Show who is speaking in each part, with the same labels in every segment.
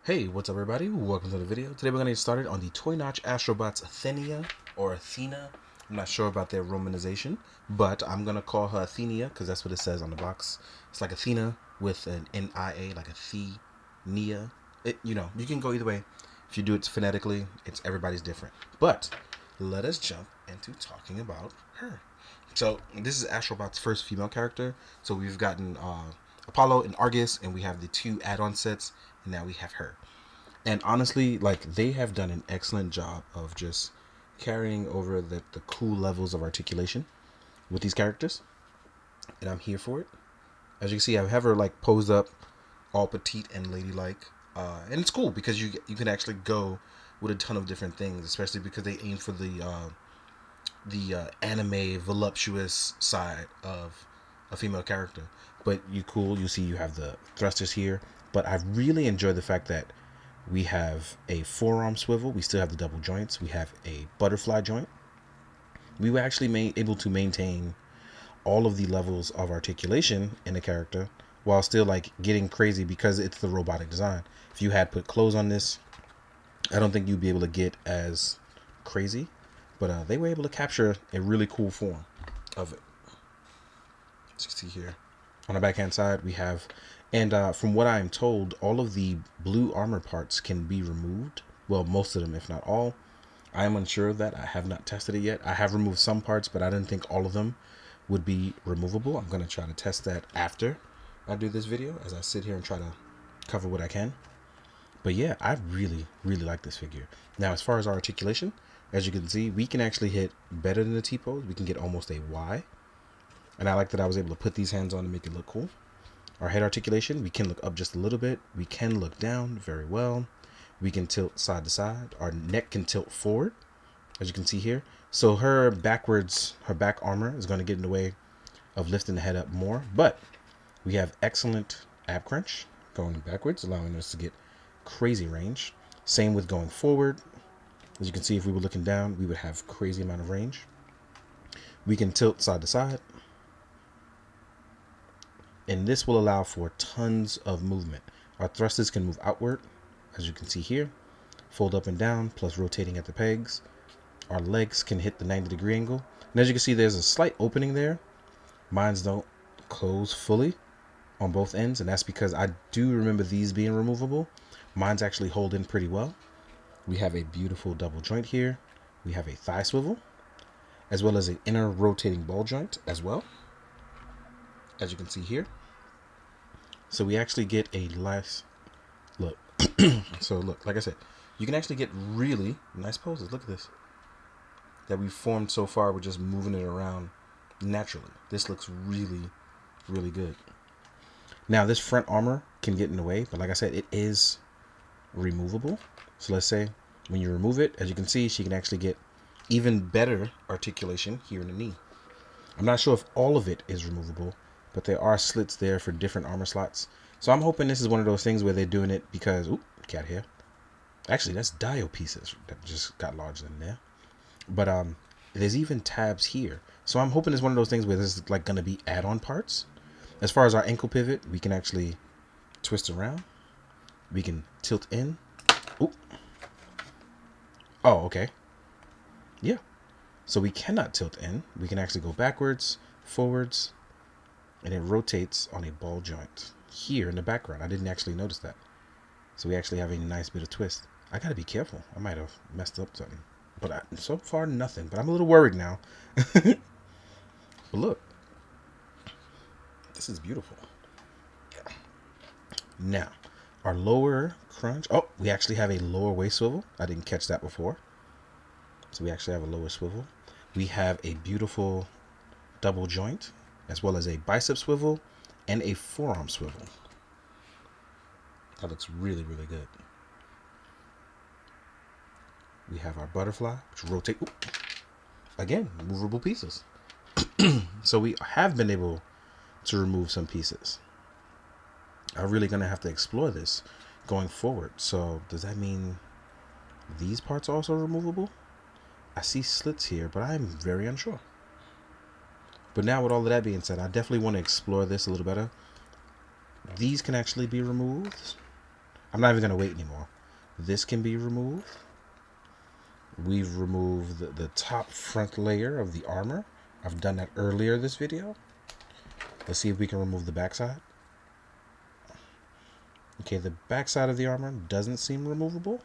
Speaker 1: Hey, what's up everybody? Welcome to the video. Today we're going to get started on the Toy Notch Astrobots Athenia or Athena. I'm not sure about their romanization, but I'm going to call her Athenia because that's what it says on the box. It's like Athena with an N-I-A, like Athenia. You can go either way. If you do it phonetically, everybody's different. But let us jump into talking about her. So this is Astrobot's first female character. So we've gotten Apollo and Argus, and we have the two add-on sets, and now we have her. And honestly, like, they have done an excellent job of just carrying over the cool levels of articulation with these characters, and I'm here for it. As you can see, I have her like posed up, all petite and ladylike, and it's cool because you can actually go with a ton of different things, especially because they aim for the anime voluptuous side of a female character. But you see you have the thrusters here. But I really enjoy the fact that we have a forearm swivel. We still have the double joints. We have a butterfly joint. We were actually able to maintain all of the levels of articulation in the character while still like getting crazy because it's the robotic design. If you had put clothes on this, I don't think you'd be able to get as crazy. But they were able to capture a really cool form of it. As you see here. On the backhand side, we have, and from what I'm told, all of the blue armor parts can be removed. Well, most of them, if not all. I am unsure of that. I have not tested it yet. I have removed some parts, but I didn't think all of them would be removable. I'm going to try to test that after I do this video, as I sit here and try to cover what I can. But yeah, I really, really like this figure. Now, as far as our articulation, as you can see, we can actually hit better than the T-pose. We can get almost a Y. And I like that I was able to put these hands on to make it look cool. Our head articulation, we can look up just a little bit. We can look down very well. We can tilt side to side. Our neck can tilt forward, as you can see here. So her back armor is going to get in the way of lifting the head up more. But we have excellent ab crunch going backwards, allowing us to get crazy range. Same with going forward. As you can see, if we were looking down, we would have crazy amount of range. We can tilt side to side. And this will allow for tons of movement. Our thrusters can move outward, as you can see here, fold up and down, plus rotating at the pegs. Our legs can hit the 90-degree angle. And as you can see, there's a slight opening there. Mine's don't close fully on both ends, and that's because I do remember these being removable. Mine's actually hold in pretty well. We have a beautiful double joint here. We have a thigh swivel, as well as an inner rotating ball joint as well, as you can see here. So we actually get a nice look. So look, like I said, you can actually get really nice poses. Look at this. That we've formed so far, we're just moving it around naturally. This looks really, really good. Now this front armor can get in the way, but like I said, it is removable. So let's say when you remove it, as you can see, she can actually get even better articulation here in the knee. I'm not sure if all of it is removable, but there are slits there for different armor slots. So I'm hoping this is one of those things where they're doing it because, oop, cat hair. Actually, that's dio pieces that just got lodged in there. But there's even tabs here. So I'm hoping it's one of those things where this is like going to be add-on parts. As far as our ankle pivot, we can actually twist around. We can tilt in. Oop. Oh, okay. Yeah. So we cannot tilt in. We can actually go backwards, forwards, and it rotates on a ball joint here in the background. I didn't actually notice that. So we actually have a nice bit of twist. I gotta be careful. I might have messed up something. But so far, nothing. But I'm a little worried now. But look. This is beautiful. Yeah. Now, our lower crunch. Oh, we actually have a lower waist swivel. I didn't catch that before. So we actually have a lower swivel. We have a beautiful double joint, as well as a bicep swivel and a forearm swivel. That looks really, really good. We have our butterfly, which rotate. Ooh, again, movable pieces. So we have been able to remove some pieces. I'm really going to have to explore this going forward. So does that mean these parts are also removable? I see slits here, but I'm very unsure. But now with all of that being said, I definitely want to explore this a little better. These can actually be removed. I'm not even going to wait anymore. This can be removed. We've removed the top front layer of the armor. I've done that earlier this video. Let's see if we can remove the backside. Okay, the backside of the armor doesn't seem removable.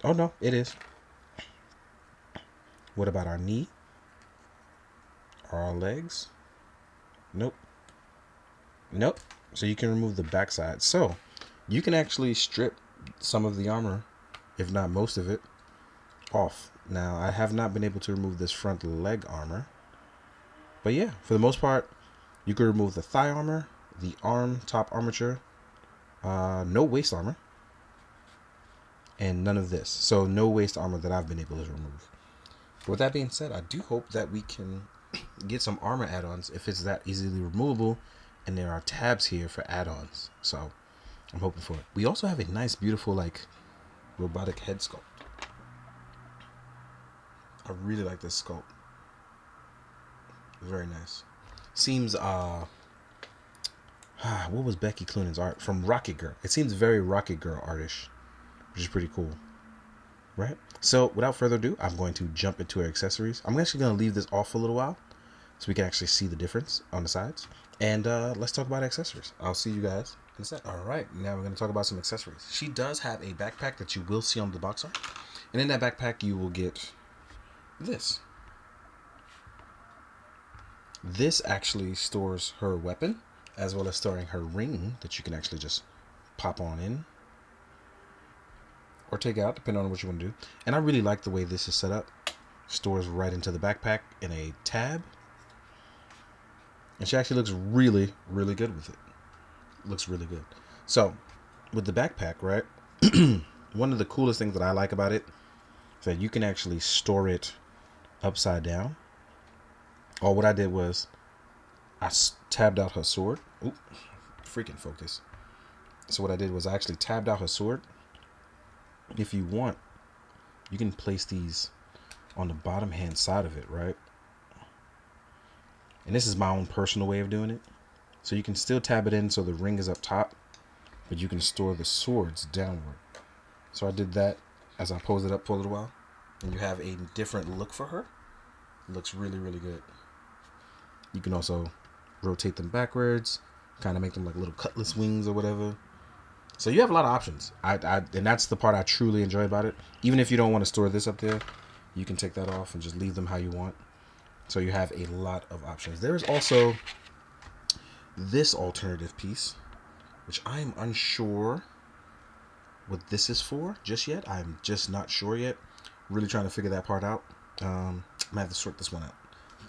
Speaker 1: Oh no, it is. What about our knee? Or our legs? Nope. Nope. So you can remove the backside. So you can actually strip some of the armor, if not most of it, off. Now, I have not been able to remove this front leg armor. But yeah, for the most part, you can remove the thigh armor, the arm top armature, no waist armor, and none of this. So no waist armor that I've been able to remove. But with that being said, I do hope that we can get some armor add-ons if it's that easily removable, and there are tabs here for add-ons. So I'm hoping for it. We also have a nice, beautiful, like, robotic head sculpt. I really like this sculpt. Very nice. Seems what was Becky Cloonan's art from Rocket Girl? It seems very Rocket Girl artish, which is pretty cool, right? So without further ado, I'm going to jump into our accessories. I'm actually going to leave this off for a little while so we can actually see the difference on the sides. And let's talk about accessories. I'll see you guys in a sec. All right, now we're going to talk about some accessories. She does have a backpack that you will see on the box art, and in that backpack you will get this. This actually stores her weapon, as well as storing her ring that you can actually just pop on in or take out, depending on what you want to do. And I really like the way this is set up. Stores right into the backpack in a tab. And she actually looks really, really good with it. Looks really good. So, with the backpack, right, one of the coolest things that I like about it is that you can actually store it upside down. Or what I did was I tabbed out her sword. Oop, freaking focus. So what I did was I actually tabbed out her sword. If you want, you can place these on the bottom hand side of it, right? And this is my own personal way of doing it. So you can still tab it in so the ring is up top, but you can store the swords downward. So I did that as I posed it up for a little while. And you have a different look for her. It looks really, really good. You can also rotate them backwards, kind of make them like little cutlass wings or whatever. So you have a lot of options. And that's the part I truly enjoy about it. Even if you don't want to store this up there, you can take that off and just leave them how you want. So you have a lot of options. There is also this alternative piece, which I'm unsure what this is for just yet. I'm just not sure yet. Really trying to figure that part out. I might have to sort this one out.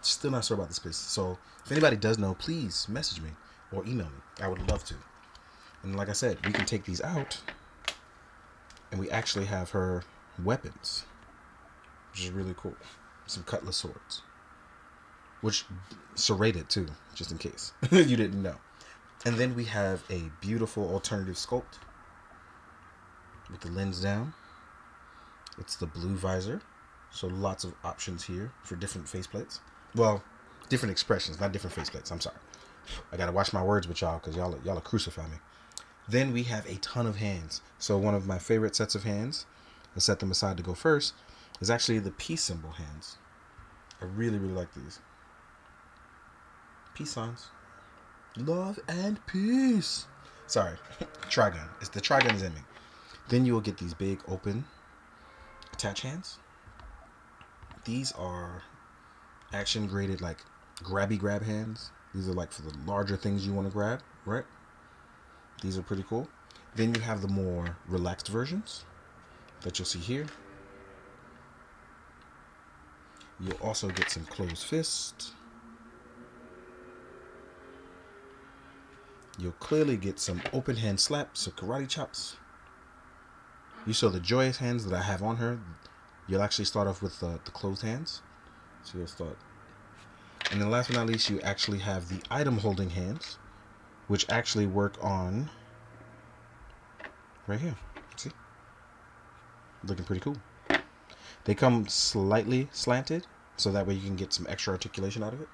Speaker 1: Still not sure about this piece. So if anybody does know, please message me or email me. I would love to. And like I said, we can take these out and we actually have her weapons, which is really cool. Some cutlass swords, which serrated too, just in case you didn't know. And then we have a beautiful alternative sculpt with the lens down. It's the blue visor. So lots of options here for different faceplates. Well, different expressions, not different faceplates. I'm sorry. I gotta watch my words with y'all because y'all are crucify me. Then we have a ton of hands. So one of my favorite sets of hands, I set them aside to go first, is actually the peace symbol hands. I really, really like these. Peace signs. Love and peace. Sorry. Trigun. It's the Trigun is in me. Then you will get these big open attach hands. These are action graded like grabby grab hands. These are like for the larger things you want to grab, right? These are pretty cool. Then you have the more relaxed versions that you'll see here. You'll also get some closed fist. You'll clearly get some open hand slaps, so karate chops. You saw the joyous hands that I have on her. You'll actually start off with the closed hands. So you'll start. And then last but not least, you actually have the item holding hands, which actually work on right here. See? Looking pretty cool. They come slightly slanted, so that way you can get some extra articulation out of it.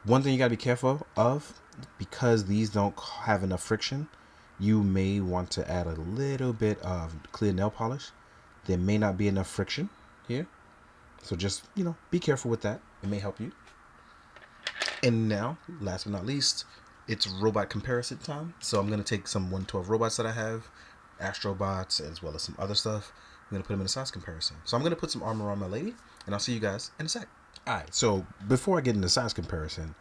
Speaker 1: One thing you gotta be careful of, because these don't have enough friction, you may want to add a little bit of clear nail polish. There may not be enough friction here. So just, be careful with that. It may help you. And now, last but not least, it's robot comparison time. So I'm going to take some 112 robots that I have, Astrobots, as well as some other stuff. I'm going to put them in a size comparison. So I'm going to put some armor on my lady, and I'll see you guys in a sec. Alright, so before I get into size comparison,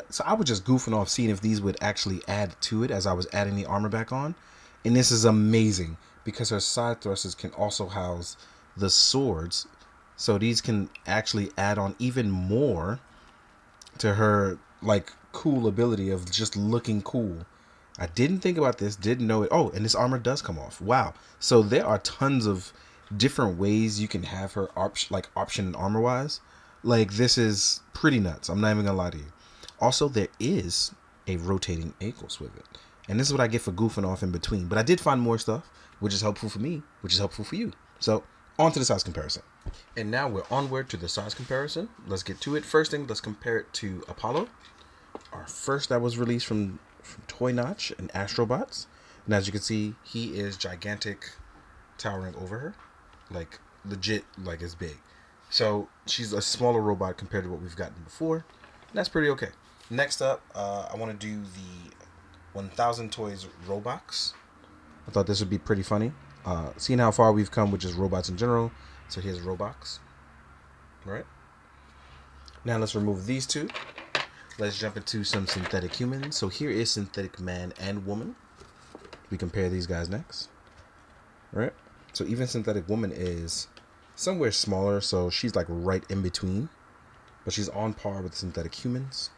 Speaker 1: so I was just goofing off seeing if these would actually add to it as I was adding the armor back on. And this is amazing because her side thrusters can also house the swords. So these can actually add on even more to her like cool ability of just looking cool. I didn't think about this, didn't know it. Oh, and this armor does come off. Wow. So there are tons of different ways you can have her option armor wise. Like this is pretty nuts. I'm not even gonna lie to you. Also, there is a rotating ankles with it. And this is what I get for goofing off in between. But I did find more stuff, which is helpful for me, which is helpful for you. So on to the size comparison. And now we're onward to the size comparison. Let's get to it. First thing, let's compare it to Apollo. Our first that was released from Toy Notch and Astrobots. And as you can see, he is gigantic, towering over her. Like, legit, like it's big. So, she's a smaller robot compared to what we've gotten before. And that's pretty okay. Next up, I want to do the 1000 Toys Robux. I thought this would be pretty funny. Seeing how far we've come with just robots in general. So here's Robux. Right? Now let's remove these two. Let's jump into some synthetic humans. So here is synthetic man and woman. We compare these guys next. Right? So even synthetic woman is somewhere smaller. So she's like right in between. But she's on par with synthetic humans.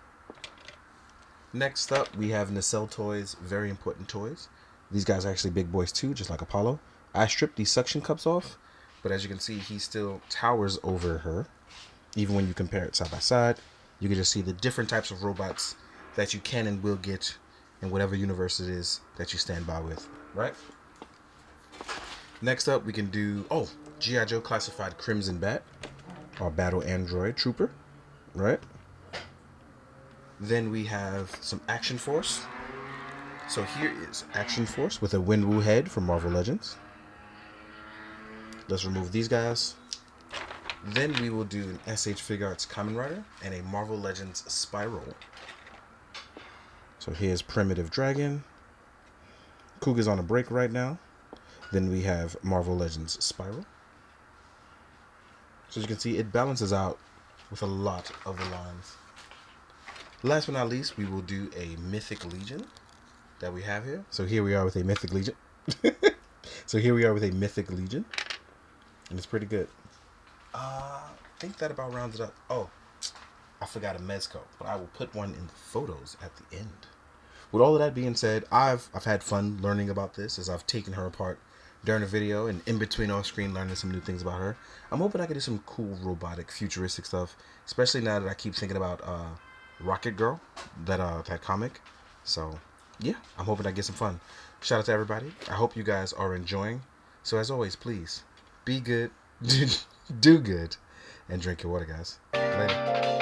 Speaker 1: Next up, we have Nacelle Toys. Very important toys. These guys are actually big boys too, just like Apollo. I stripped these suction cups off. But as you can see, he still towers over her. Even when you compare it side by side, you can just see the different types of robots that you can and will get in whatever universe it is that you stand by with, right? Next up, we can do, G.I. Joe Classified Crimson Bat, our Battle Android Trooper, right? Then we have some Action Force. So here is Action Force with a Winwu head from Marvel Legends. Let's remove these guys. Then we will do an SH Figuarts Kamen Rider and a Marvel Legends Spiral. So here's Primitive Dragon. Kuga's on a break right now. Then we have Marvel Legends Spiral. So as you can see, it balances out with a lot of the lines. Last but not least, we will do a Mythic Legion that we have here. So here we are with a Mythic Legion. And it's pretty good. I think that about rounds it up. Oh, I forgot a Mezco, but I will put one in the photos at the end. With all of that being said, I've had fun learning about this as I've taken her apart during the video and in between off screen learning some new things about her. I'm hoping I can do some cool robotic futuristic stuff, especially now that I keep thinking about Rocket Girl, that comic. So yeah, I'm hoping I get some fun. Shout out to everybody. I hope you guys are enjoying. So as always, please be good, do good, and drink your water, guys. Later.